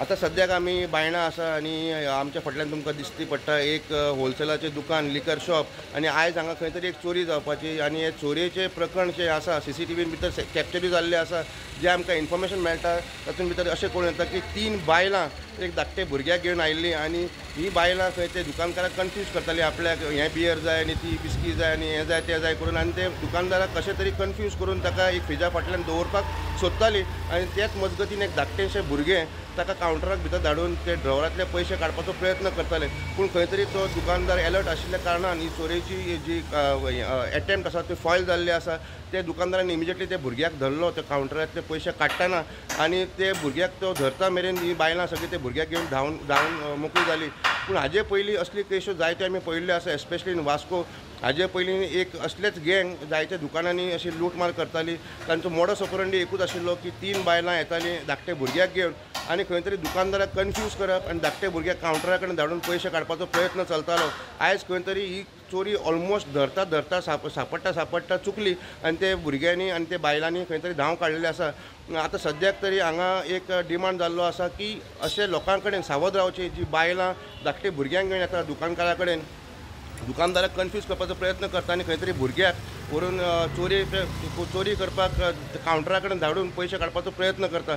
आता सद्याक आमी बायणां आसा आनी आमच्या फाटल्यान तुमकां दिसती पडटा एक होलसेलाचें दुकान लिकर शॉप आनी आयज हांगा खंय तरी एक चोरी जावपाची आनी हे चोरयेचें प्रकरण जें आसा CCTV भितर कॅप्चरूय जाल्लें आसा जें आमकां इन्फॉर्मेशन मेळटा तातूंत भितर अशें कळून येता की 3 बायलां एक धाकटे भुरग्याक घेवन आयिल्लीं आनी ही बायलां खंय ते दुकानकाराक कन्फ्यूज करतालीं आपल्याक हें बियर जाय आनी ती बिस्की जाय आनी हें जाय तें जाय करून आनी ते दुकानदाराक कशें तरी कन्फ्यूज करून ताका एक फ्रिजा फाटल्यान दवरपाक सोदतालीं आनी तेच मजगतीन एक धाकटेशें भुरगें ताका कावंटराक भितर धाडून ते ड्रॉवरांतले पयशे काडपाचो प्रयत्न करताले पूण खंय तरी तो दुकानदार अलर्ट आशिल्ल्या कारणान ही चोरेची जी एटेम्प्ट आसा ती फॉयल जाल्ली आसा ते दुकानदारान इमिजिएटली ते भुरग्याक धरलो ते कावंटरांतले पयशे काडटाना आनी ते भुरग्याक तो धरता मेरेन ही बायलां सगळीं ते भुरग्याक घेवन धांवन मोकळी जाली पूण हाजे पयलीं असली केसो जायत्यो आमी पळयल्ल्यो आसा एस्पेशली इन वास्को हाजे पयलीं एक असलेच गँग जायत्या दुकानांनी अशी लूटमार करताली तांचो मोडस ऑपरंडी एकूच आशिल्लो की 3 बायलां येतालीं धाकटे भुरग्याक घेवन आनी खंय तरी दुकानदाराक कन्फ्यूज करप आनी धाकटे भुरग्याक कावंटरा कडेन धाडून पयशे काडपाचो प्रयत्न चलतालो आयज खंय तरी ही चोरी ऑलमोस्ट धरता सापडटा चुकली आनी ते भुरग्यांनी आनी ते बायलांनी खंय तरी धांव काडलेले आसा आतां सद्याक तरी हांगा एक डिमांड जाल्लो आसा की अशे लोकां कडेन सावध रावची जी बायलां धाकटे भुरग्यांक घेवन येता दुकानकारा कडेन दुकानदाराक कन्फ्यूज करपाचो प्रयत्न करता आनी खंय तरी भुरग्याक व्हरून चोरी करपाक कावंटरा कडेन धाडून पयशे काडपाचो प्रयत्न करता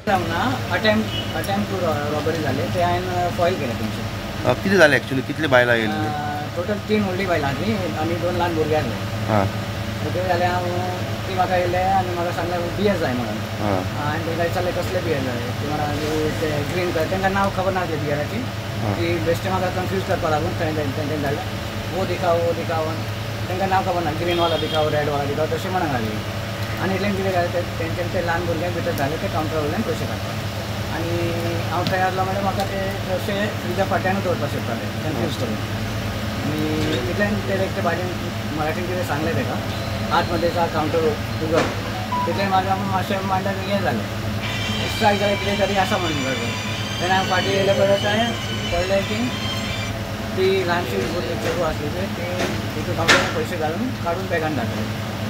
अटेम्प्ट टू रॉबरी जाले ते हांवें फॉयल केले तुमचे कितें जालें एक्चुअली कितले बायलां येयल्ली टोटल 3 व्हडली बायलां आसली आनी 2 ल्हान भुरगे आसले हां ओके जाल्यार हांव ती म्हाका येयले आनी म्हाका सांगलें बियर जाय म्हणून आनी तेंकां विचारलें कसले बियर जाय ती म्हाका ते ग्रीन कलर तेंकां नांव खबर नासलें बियराची ती बेश्टे म्हाका कन्फ्यूज करपा लागून तेंच्यानी धाडलें वो दिखाओ तेंकां नांव खबर ना ग्रीन वाला दिखाओ रेड वाला दिखाओ तशें म्हणून घाली आनी इतल्यान कितें जालें तेंच्यानी ते ल्हान भुरग्यांक भितर घाले ते कावंटरा वयल्यान पयशे काडपाक आनी हांव तयार जालो म्हणल्यार म्हाका ते तशें फ्रिजा फाट्यानूच दवरपाक सोदताले कन्फ्यूज करून आनी इतल्यान ते भाजेन मराठीन कितें सांगलें तेका आतमध्येचा कावंटर उगड तितल्यान म्हाका मातशें मांडाक हें जालें स्ट्रायक जालें कितें तरी आसा म्हणून तेन्ना हांवें फाटीं येयले परत हांवें कळ्ळें की ती ल्हानशी चेडूं आसली ती तितून कावंटरान पयशे घालून काडून बॅगान धाडले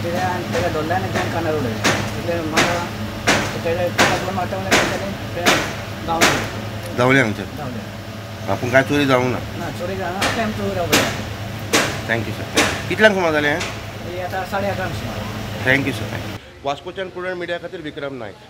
कित्याक तेका धरलें आनी तें कानार उडयलें तितले म्हाका तेका दोन वांटो तें गांवलें जावलें हांगचें पूण कांय चोरी जावंक ना चोरी जावना attempt to robbery thank you sir कितल्यांक सुमार जालें हें ही आतां 11:30 सुमार थँक्यू सर वास्कोच्यान प्रुडंट मिडिया खातीर विक्रम नायक.